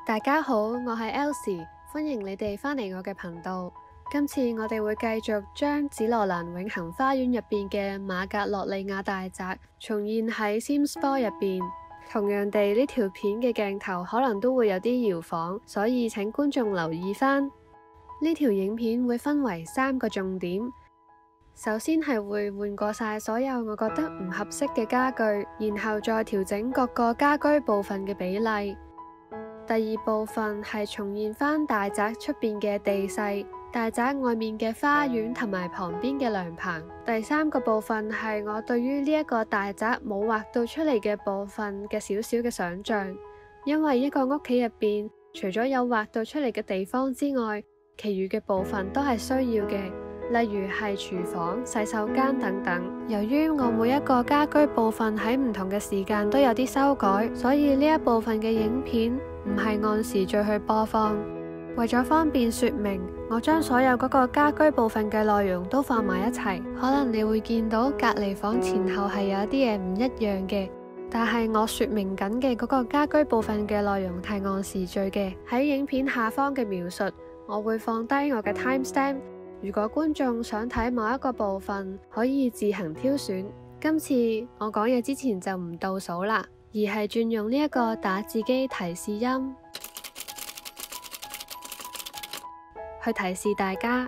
大家好，我係 Elsie，歡迎你哋返嚟我嘅頻道。今次我哋會繼續將紫羅蘭永恆花園入邊嘅馬格洛利亞大宅重現喺 Sims 4入邊。同樣地，呢條片嘅鏡頭可能都會有啲搖晃，所以請觀眾留意返。呢條影片會分為3個重點。首先係會換過晒所有我覺得唔合適嘅家具，然後再調整各個家居部分嘅比例。第二部分係重現返大宅出邊嘅地勢、大宅外面嘅花園同埋旁邊嘅涼棚。第三個部分係我對於呢一個大宅冇畫到出嚟嘅部分嘅少少嘅想像，因為一個屋企入邊除咗有畫到出嚟嘅地方之外，其餘嘅部分都係需要嘅，例如係廚房、洗手間等等。由於我每一個家居部分喺唔同嘅時間都有啲修改，所以呢一部分嘅影片唔係按時序去播放。為咗方便說明，我將所有嗰個家居部分嘅內容都放埋一齊。可能你會見到隔離房前後係有一啲嘢唔一樣嘅，但係我說明緊嘅嗰個家居部分嘅內容係按時序嘅。喺影片下方嘅描述，我會放低我嘅 timestamp。如果觀眾想睇某一個部分，可以自行挑選。今次我講嘢之前就唔倒數啦，而係轉用呢一個打字機提示音去提示大家。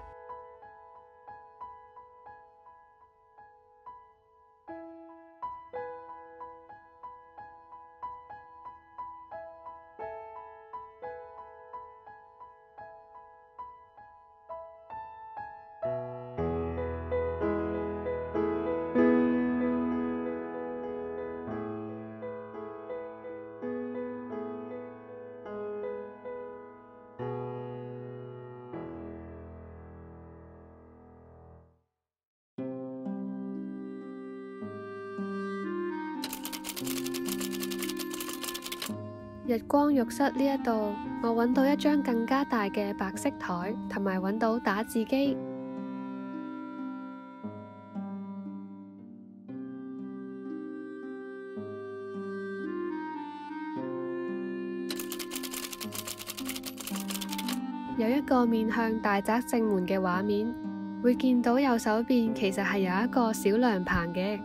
日光浴室呢一度，我揾到一張更加大嘅白色台，同埋揾到打字機。有一個面向大宅正門嘅畫面，會見到右手邊其實係有一個小涼棚嘅，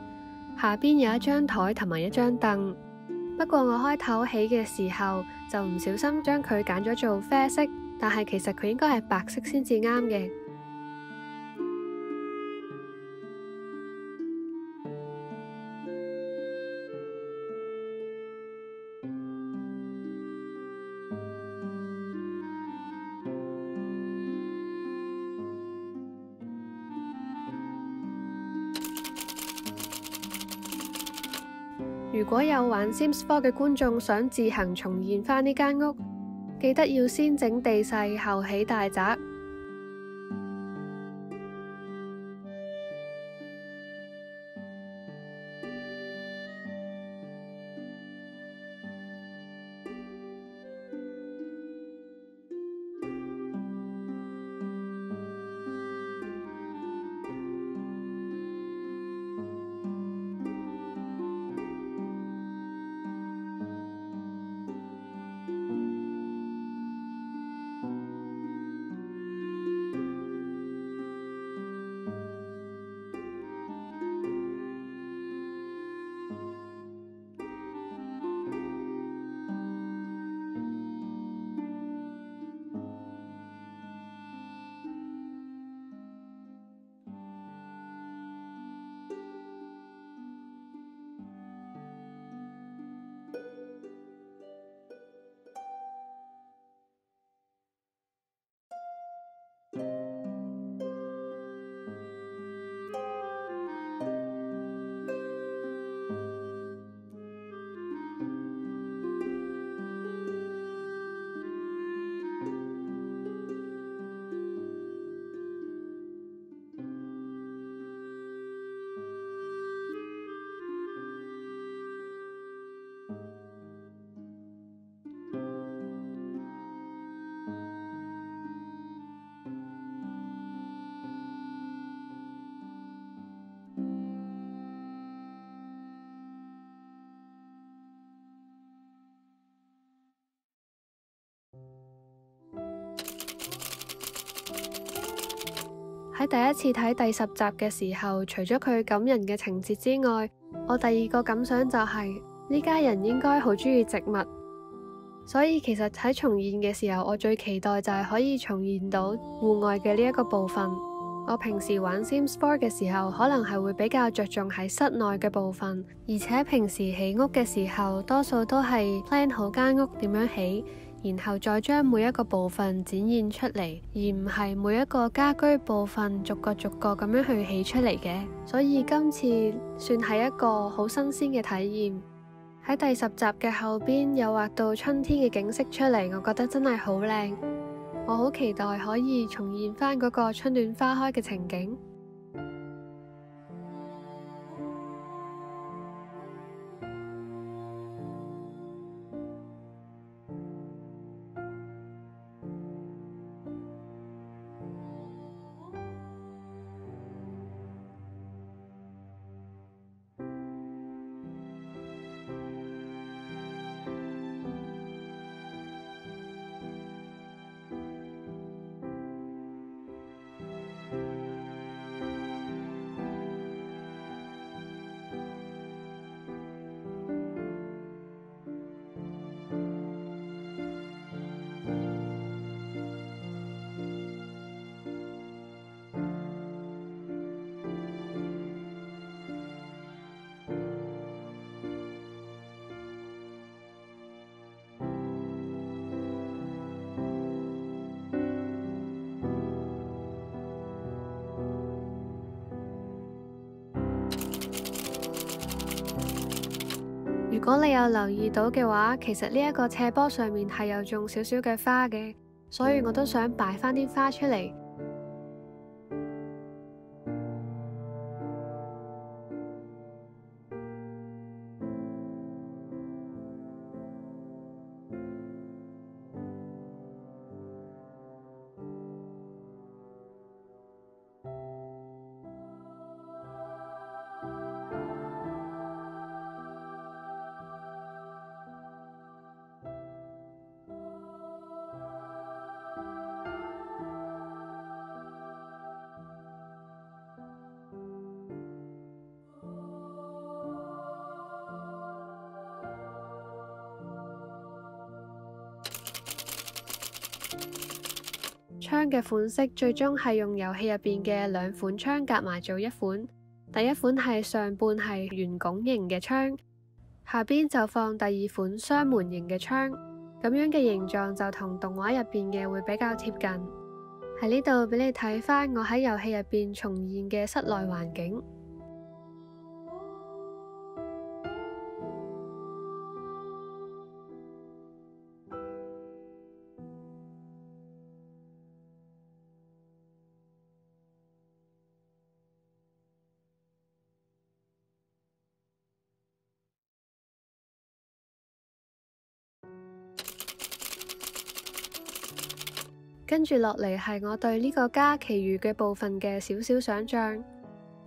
下邊有一張台同埋一張凳。不過我開頭起嘅時候就唔小心將佢揀咗做啡色，但係其實佢應該係白色先至啱嘅。如果有玩 Sims 4嘅觀眾想自行重現返呢間屋，記得要先整地勢後起大宅。喺第一次睇第10集嘅時候，除咗佢感人嘅情節之外，我第二個感想就係呢家人應該好中意植物，所以其實喺重現嘅時候，我最期待就係可以重現到戶外嘅呢一個部分。我平時玩 Sims 4嘅時候，可能係會比較着重喺室內嘅部分，而且平時起屋嘅時候，多數都係 plan 好間屋點樣起，然後再將每一個部分展現出嚟，而唔係每一個家居部分逐個逐個咁樣去起出嚟嘅。所以今次算係一個好新鮮嘅體驗。喺第10集嘅後邊又畫到春天嘅景色出嚟，我覺得真係好靚。我好期待可以重現返嗰個春暖花開嘅情景。如果你有留意到嘅話，其實呢一個斜坡上面係有種少少嘅花嘅，所以我都想擺返啲花出嚟。槍嘅款式最終係用遊戲入邊嘅2款槍夾埋做一款。第一款係上半係圓拱形嘅槍，下邊就放第二款雙門型嘅槍，咁樣嘅形狀就同動畫入邊嘅會比較貼近。喺呢度俾你睇返我喺遊戲入邊重現嘅室內環境。跟住落嚟係我對呢個家其餘嘅部分嘅少少想像。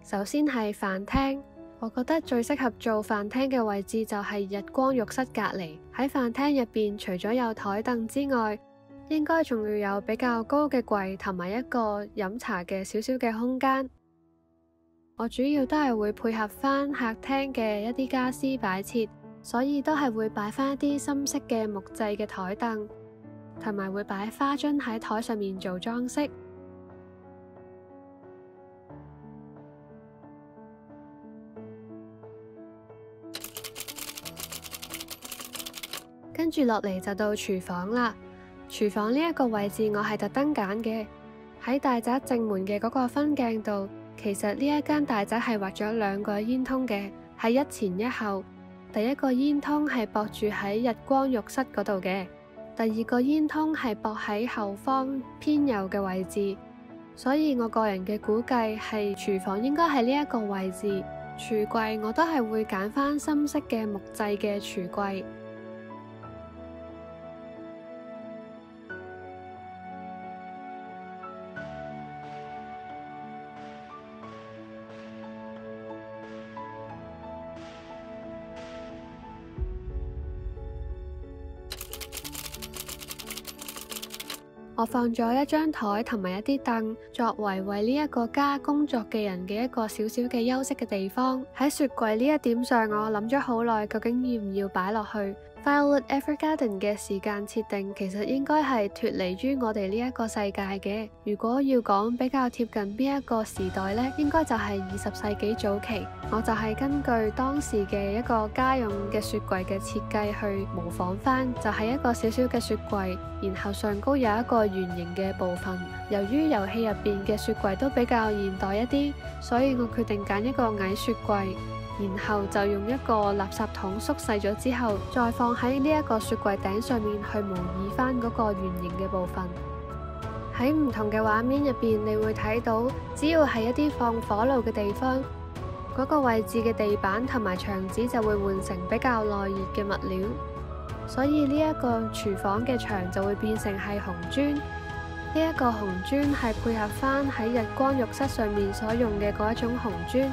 首先係飯廳，我覺得最適合做飯廳嘅位置就係日光浴室隔離。喺飯廳入邊，除咗有台凳之外，應該仲要有比較高嘅櫃同埋一個飲茶嘅少少嘅空間。我主要都係會配合返客廳嘅一啲家私擺設，所以都係會擺返一啲深色嘅木製嘅台凳，同埋會擺花樽喺台上面做裝飾。跟住落嚟就到廚房啦。廚房呢一個位置我係特登揀嘅，喺大宅正門嘅嗰個分鏡度，其實呢一間大宅係畫咗2個煙通嘅，係一前一後。第一個煙通係駁住喺日光浴室嗰度嘅，第二個煙通係駁喺後方偏右嘅位置，所以我個人嘅估計係廚房應該係呢一個位置。櫥櫃我都係會揀返深色嘅木製嘅櫥櫃。我放咗一張台同埋一啲凳，作為呢一個家工作嘅人嘅一個小小嘅休息嘅地方。喺雪櫃呢一點上，我諗咗好耐，究竟要唔要擺落去。Violet Evergarden 嘅時間設定其實應該係脫離於我哋呢一個世界嘅。如果要講比較貼近邊一個時代呢，應該就係20世紀早期。我就係根據當時嘅一個家用嘅雪櫃嘅設計去模仿翻，就係一個小小嘅雪櫃，然後上高有一個圓形嘅部分。由於遊戲入邊嘅雪櫃都比較現代一啲，所以我決定揀一個矮雪櫃。然後就用一個垃圾桶縮細咗之後，再放喺呢一個雪櫃頂上面去模擬翻嗰個圓形嘅部分。喺唔同嘅畫面入邊，你會睇到，只要係一啲放火爐嘅地方，嗰個位置嘅地板同埋牆紙就會換成比較耐熱嘅物料，所以呢一個廚房嘅牆就會變成係紅磚。呢一個紅磚係配合翻喺日光浴室上面所用嘅嗰一種紅磚。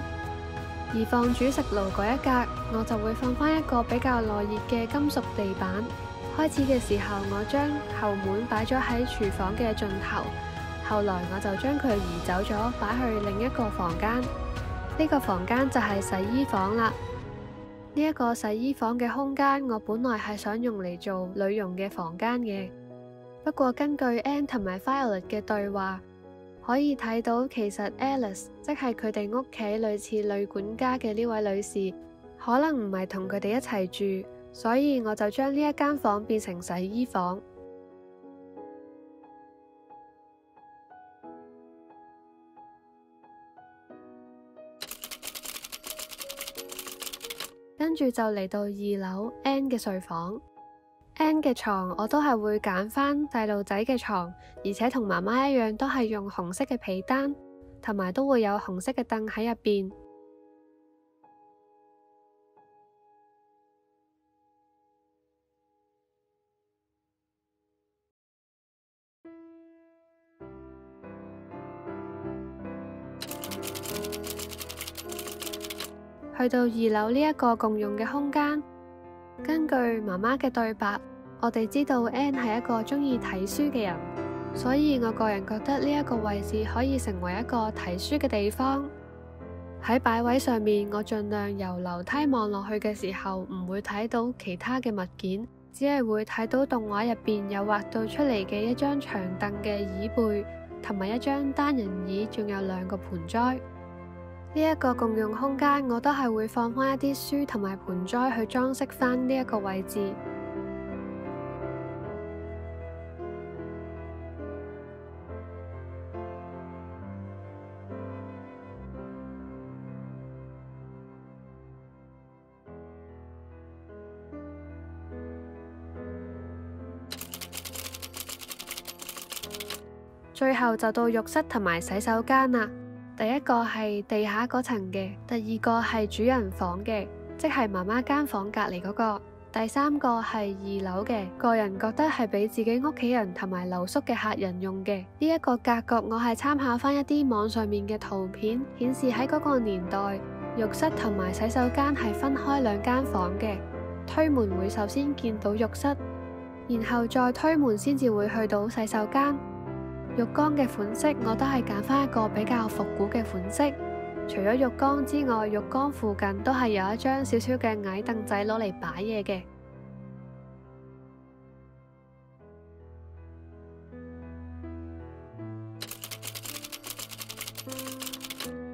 而放煮食爐嗰一格，我就會放翻一個比較耐熱嘅金屬地板。開始嘅時候，我將後門擺咗喺廚房嘅盡頭，後來我就將佢移走咗，擺去另一個房間。呢個房間就係洗衣房啦。呢一個洗衣房嘅空間，我本來係想用嚟做女傭嘅房間嘅，不過根據 Anne 同埋 Violet 嘅對話，可以睇到，其實 Alice 即係佢哋屋企類似女管家嘅呢位女士，可能唔係同佢哋一齊住，所以我就將呢一間房變成洗衣房。跟住就嚟到2樓 Anne 嘅睡房。Anne 嘅床我都係會揀翻細路仔嘅床，而且同媽媽一樣都係用紅色嘅被單，同埋都會有紅色嘅凳喺入邊。去到2樓呢一個共用嘅空間，根據媽媽嘅對白，我哋知道 Anne 係一個鍾意睇書嘅人，所以我個人覺得呢一個位置可以成為一個睇書嘅地方。喺擺位上面，我盡量由樓梯望落去嘅時候，唔會睇到其他嘅物件，只係會睇到動畫入邊有畫到出嚟嘅一張長凳嘅椅背，同埋一張單人椅，仲有2個盆栽。呢一個共用空間，我都係會放翻一啲書同埋盆栽去裝飾翻呢一個位置。最後就到浴室同埋洗手間啦。第一個係地下嗰層嘅，第二個係主人房嘅，即係媽媽間房隔離嗰個，第三個係2樓嘅，個人覺得係俾自己屋企人同埋留宿嘅客人用嘅。呢一個格局我係參考翻一啲網上面嘅圖片，顯示喺嗰個年代，浴室同埋洗手間係分開2間房嘅，推門會首先見到浴室，然後再推門先至會去到洗手間。浴缸嘅款式我都係揀翻一個比較復古嘅款式，除咗浴缸之外，浴缸附近都係有一張小小嘅矮凳仔攞嚟擺嘢嘅。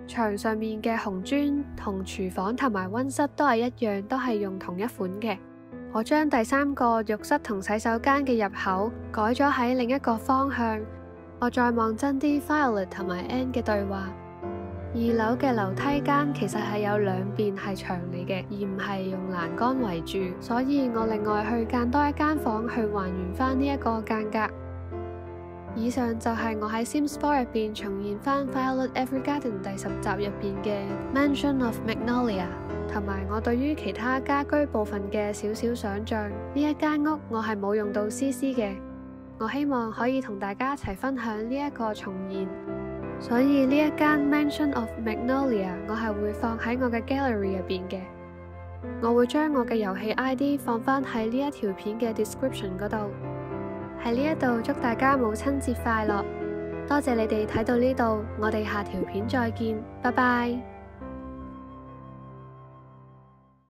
牆上面嘅紅磚同廚房同埋溫室都係一樣，都係用同一款嘅。我將第3個浴室同洗手間嘅入口改咗喺另一個方向。我再望真啲 Violet 同埋 Anne 嘅對話。2樓嘅樓梯間其實係有2邊係牆嚟嘅，而唔係用欄杆圍住，所以我另外去間多一間房去還原翻呢一個間隔。以上就係我喺 Sims 4入邊重現翻 Violet Evergarden 第10集入邊嘅 Mansion of Magnolia， 同埋我對於其他家居部分嘅少少想像。呢一間屋我係冇用到 CC 嘅。我希望可以同大家一齊分享呢一個重現，所以呢一間 Mansion of Magnolia 我係會放喺我嘅 gallery 入邊嘅。我會將我嘅遊戲 ID 放返喺呢一條片嘅 description 嗰度。喺呢一度祝大家母親節快樂。多謝你哋睇到呢度，我哋下條片再見，拜拜。